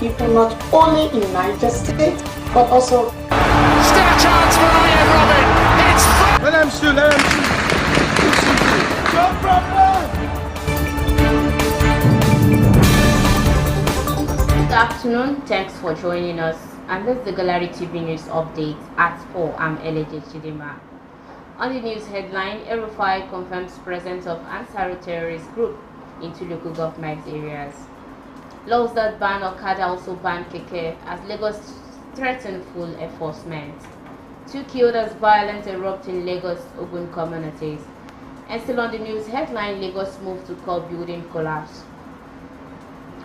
people not only in Niger State but also. Still a chance for Ian Robin. It's let him shoot. No problem. Good afternoon. Thanks for joining us. And this is the Gallery TV News Update at 4. I'm Eleje Chidima. On the news headline, Erufai confirms presence of Ansari terrorist group into local government areas. Laws that ban Okada also ban Keke as Lagos threaten full enforcement. 2 killed as violence erupt in Lagos urban communities. And still on the news headline, Lagos move to curb building collapse.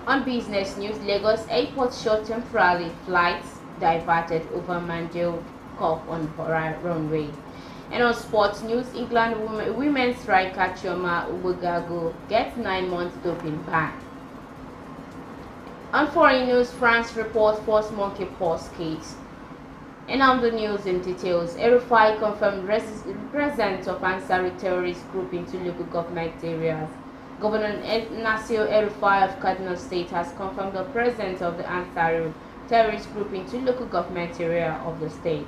On business news, Lagos airport short temporarily, flights diverted over Mandel Cup on runway. And on sports news, England women's striker Chioma Ubogago gets 9 months doping ban. On foreign news, France reports first monkeypox case. And on the news in details, Erufai confirmed presence of Ansari terrorist group into local government areas. Governor Nasir Erufai of Kaduna State has confirmed the presence of the Ansari terrorist group into local government area of the state.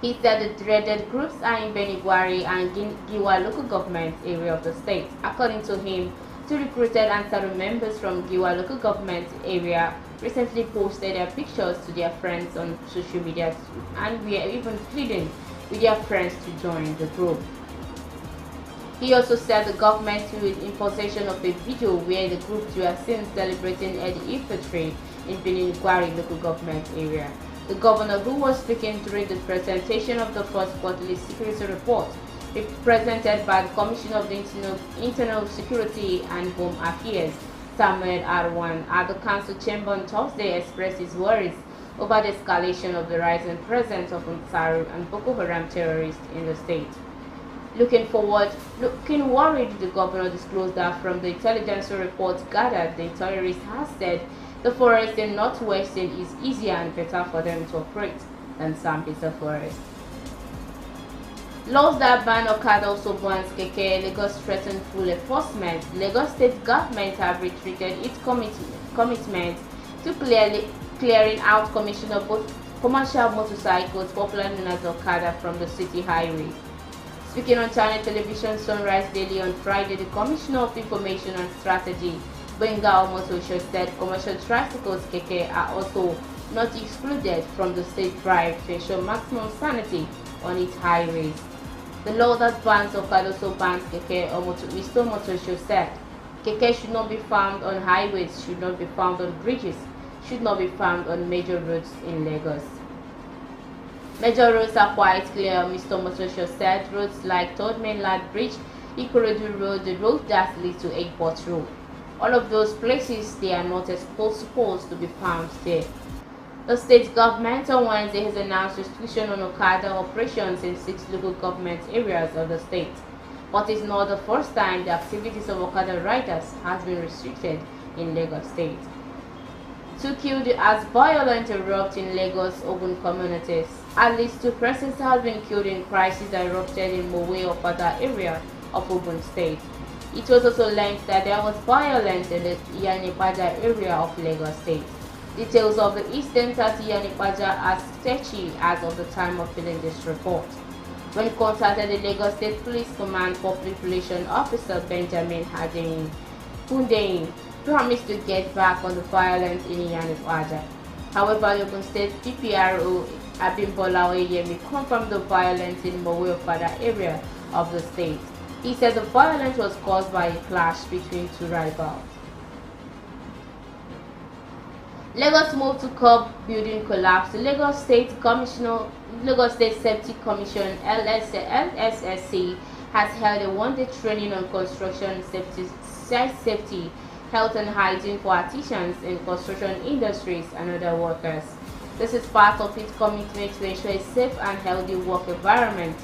He said the dreaded groups are in Beniguari and Giwa local government area of the state. According to him, 2 recruited Ansari members from Giwa local government area recently posted their pictures to their friends on social media and were even pleading with their friends to join the group. He also said the government was in possession of a video where the groups were seen celebrating Eid al-Fitr in Beniguari local government area. The governor, who was speaking during the presentation of the first quarterly security report, represented by the Commissioner of the Internal Security and Home Affairs, Samuel Arwan, at the council chamber on Thursday, expressed his worries over the escalation of the rising presence of Ansari and Boko Haram terrorists in the state. Looking worried, the governor disclosed that from the intelligence reports gathered, the terrorists have said the forest in northwestern is easier and better for them to operate than Sambisa forest. Laws that ban Okada also bans Keke. Lagos threaten full enforcement. Lagos state government have retreated its commitment to clearing out commission of both commercial motorcycles, popularly known as Okada, from the city highways. Speaking on Channel Television Sunrise Daily on Friday, the Commissioner of Information and Strategy, Benga Omotosho, said commercial tricycles Keke are also not excluded from the state drive to ensure maximum sanity on its highways. The law that bans Okada also bans Keke. Mr. Omotosho said Keke should not be found on highways, should not be found on bridges, should not be found on major roads in Lagos. Major roads are quite clear, Mr. Omotosho said. Roads like Third Mainland Bridge, Ikorodu Road, the road that leads to Airport Road. All of those places, they are not supposed to be found there. The state government on Wednesday has announced restriction on Okada operations in 6 local government areas of the state. But it's not the first time the activities of Okada riders has been restricted in Lagos State. 2 killed as violence erupt in Lagos urban communities. At least 2 persons have been killed in crisis that erupted in Mowe or Okada area of Ogun State. It was also learned that there was violence in the Iyanipaja area of Lagos State. Details of the incident at Iyanipaja are sketchy as of the time of filling this report. When contacted, the Lagos State Police Command Public Relations Officer Benjamin Hundeyin promised to get back on the violence in Iyanipaja. However, the Ogun State PPRO Abimbola Oyemi confirmed the violence in Mowe Okada area of the state. He said the violence was caused by a clash between 2 rivals. Lagos moved to curb building collapse. The Lagos State Safety Commission (LSSC) has held a 1-day training on construction safety, health and hygiene for artisans in construction industries and other workers. This is part of its commitment to ensure a safe and healthy work environment,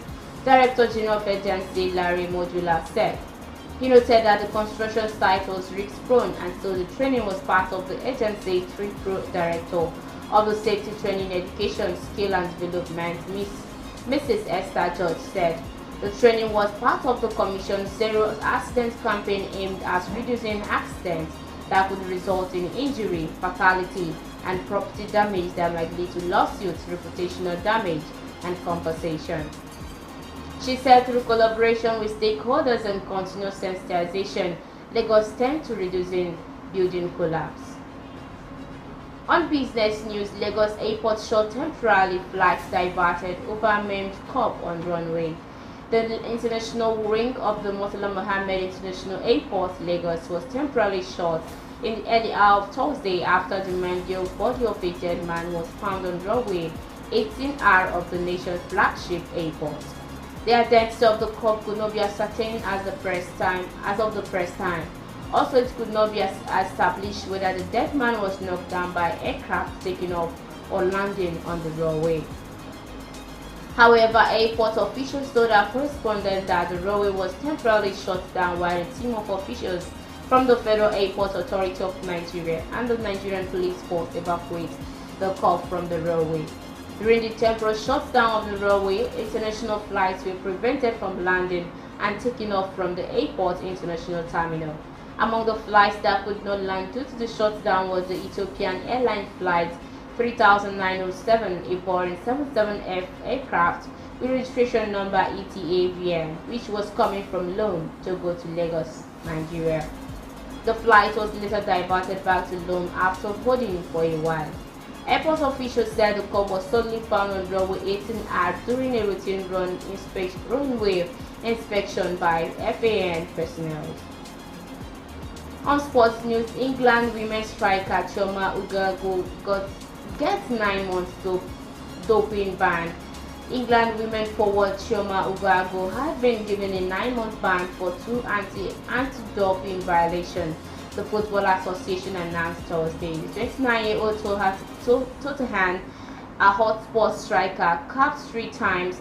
Director General of Agency Larry Modula said. He noted that the construction site was risk-prone, and so the training was part of the agency's Director of the Safety Training Education, Skill and Development, Mrs. Esther George said. The training was part of the Commission's Zero Accident campaign aimed at reducing accidents that could result in injury, fatality, and property damage that might lead to lawsuits, reputational damage, and compensation. She said through collaboration with stakeholders and continuous sensitization, Lagos tends to reducing building collapse. On business news, Lagos Airport shut temporarily flights diverted over maimed cop on runway. The international wing of the Murtala Mohammed International Airport, Lagos, was temporarily shut in the early hour of Thursday after the mangled body of a dead man was found on runway 18R of the nation's flagship airport. The identity of the cop could not be ascertained as of the press time. Also, it could not be established whether the dead man was knocked down by aircraft taking off or landing on the runway. However, airport officials told our correspondent that the runway was temporarily shut down while a team of officials from the Federal Airport Authority of Nigeria and the Nigerian Police Force evacuated the cop from the runway. During the temporary shutdown of the runway, international flights were prevented from landing and taking off from the airport international terminal. Among the flights that could not land due to the shutdown was the Ethiopian Airlines flight 3907, a Boeing 77F aircraft with registration number ETA-VN, which was coming from Lome to go to Lagos, Nigeria. The flight was later diverted back to Lome after boarding for a while. Airport officials said the cop was suddenly found on runway 18R during a routine runway inspection by FAN personnel. On sports news, England women's striker Chioma Ugago gets 9 months doping ban. England women forward Chioma Ugago had been given a 9-month ban for 2 anti-doping violations, the Football Association announced Thursday. The 29-year-old Tottenham, a hotspot striker, capped 3 times,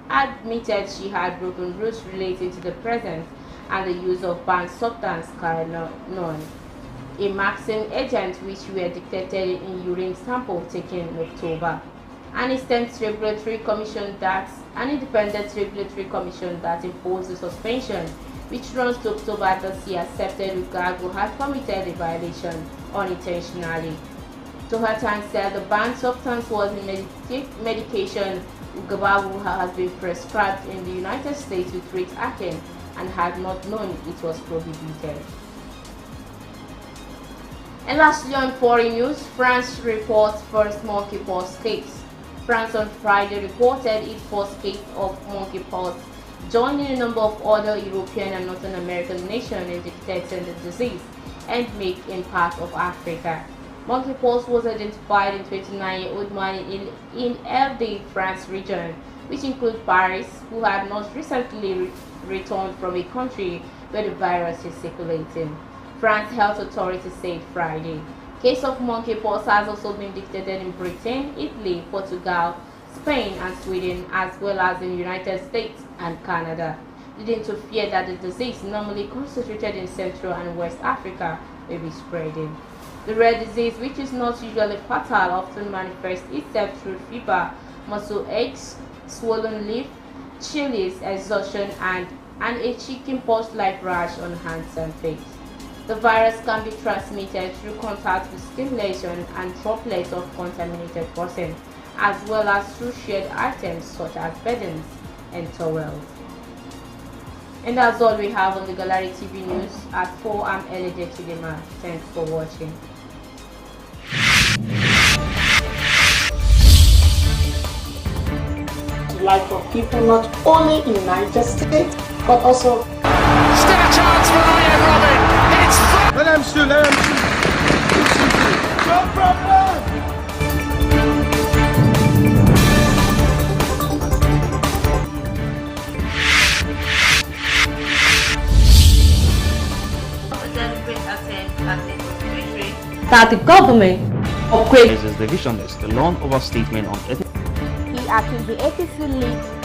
admitted she had broken rules relating to the presence and the use of banned substance carnone, a maxim agent which were detected in urine sample taken in October. An independent regulatory commission that imposed the suspension, which runs to October this year, accepted Ugago had committed a violation unintentionally. Tottenham said the banned substance was a medication Ugago has been prescribed in the United States to treat acne and had not known it was prohibited. And lastly, on foreign news, France reports first monkeypox case. France on Friday reported its first case of monkeypox, joining a number of other European and North American nations in detecting the disease endemic in parts of Africa. Monkeypox was identified in 29-year-old man in Île-de-France region, which includes Paris, who had not recently returned from a country where the virus is circulating. France health authorities said Friday. Case of monkeypox has also been detected in Britain, Italy, Portugal, Spain, and Sweden, as well as in the United States and Canada, leading to fear that the disease, normally concentrated in Central and West Africa, may be spreading. The rare disease, which is not usually fatal, often manifests itself through fever, muscle aches, swollen lip, chills, exhaustion, and a chicken pox-like rash on hands and face. The virus can be transmitted through contact with skin lesions and droplets of contaminated person, as well as through shared items such as beddings and towels. And that's all we have on the Gallery TV News. At 4, I'm Elide Chidema. Thanks for watching. Life of people not only in Niger State, but also Still a chance for Ryan Robin. It's Let him shoot, let him shoot. No problem. That the government upgrades the vision is the long overstatement on ethics. He accused the APC lead